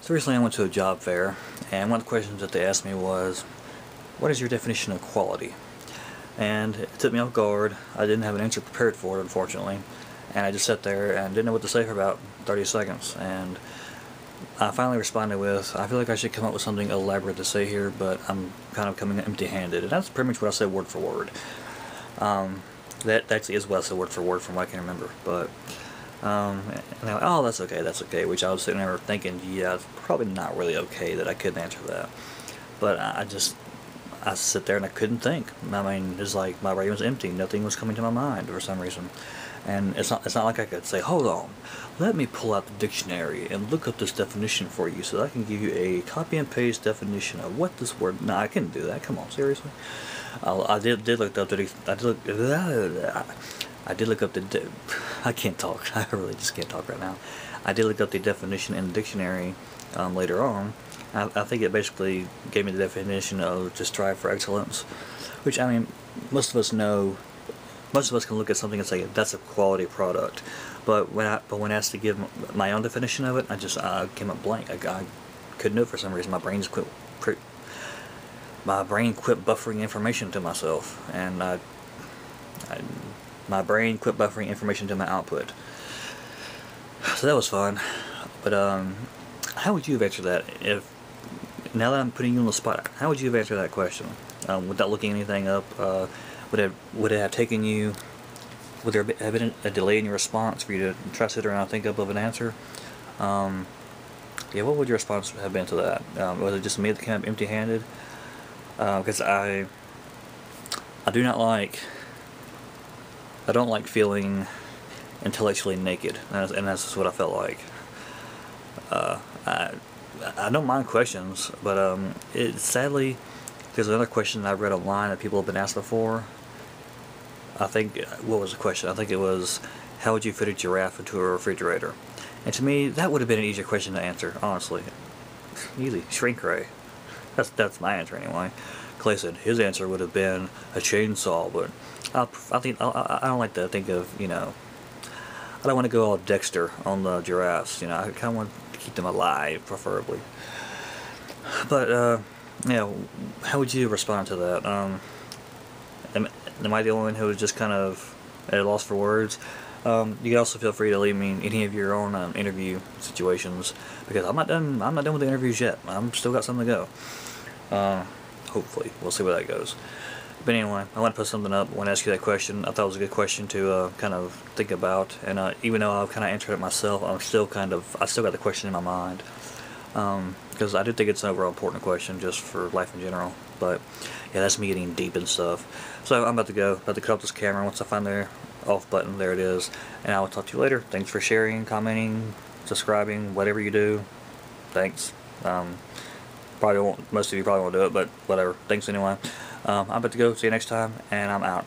So recently I went to a job fair, and one of the questions that they asked me was, what is your definition of quality? And it took me off guard. I didn't have an answer prepared for it, unfortunately. And I just sat there and didn't know what to say for about 30 seconds. And I finally responded with, I feel like I should come up with something elaborate to say here, but I'm kind of coming empty-handed. And that's pretty much what I said word for word. That actually is what I said word for word from what I can remember. But and I went, oh, that's okay, which I was sitting there thinking, yeah, it's probably not really okay that I couldn't answer that. But I sit there and I couldn't think. I mean, it's like my brain was empty, nothing was coming to my mind for some reason. And it's not like I could say, hold on, let me pull out the dictionary and look up this definition for you so that I can give you a copy and paste definition of what this word. No, I couldn't do that. Come on, seriously. I did look up the. I did look up the. I can't talk. I really just can't talk right now. I did look up the definition in the dictionary later on. I think it basically gave me the definition of to strive for excellence, which, I mean, most of us know. Most of us can look at something and say that's a quality product, but when asked to give my own definition of it, I came up blank. I couldn't do it for some reason. My brain quit buffering information to myself, and my brain quit buffering information to my output. So that was fun. But how would you have answered that? If now that I'm putting you on the spot, how would you have answered that question without looking anything up? Would it have taken you? Would there have been a delay in your response for you to try to sit around and think up of an answer? Yeah, what would your response have been to that? Was it just me that came up empty-handed? Because I don't like feeling intellectually naked, and that's just what I felt like. I don't mind questions, but sadly, there's another question I've read online that people have been asked before. I think, what was the question? I think it was, how would you fit a giraffe into a refrigerator? And to me, that would have been an easier question to answer, honestly. Easy, shrink ray. That's my answer anyway. Clay said his answer would have been a chainsaw, but I don't like to think of, I don't want to go all Dexter on the giraffes, I kind of want to keep them alive, preferably. But, how would you respond to that? Am I the only one who was just kind of at a loss for words? You can also feel free to leave me any of your own interview situations, because I'm not done with the interviews yet. I'm still got something to go. Hopefully, we'll see where that goes. But anyway, I want to put something up. I want to ask you that question. I thought it was a good question to kind of think about, and even though I've kind of answered it myself, I still got the question in my mind. Because I do think it's an overall important question just for life in general. But yeah, that's me getting deep and stuff. So I'm about to cut off this camera. Once I find the off button, there it is. And I will talk to you later. Thanks for sharing, commenting, subscribing, whatever you do. Thanks. Most of you probably won't do it, but whatever. Thanks anyway. I'm about to go. See you next time, and I'm out.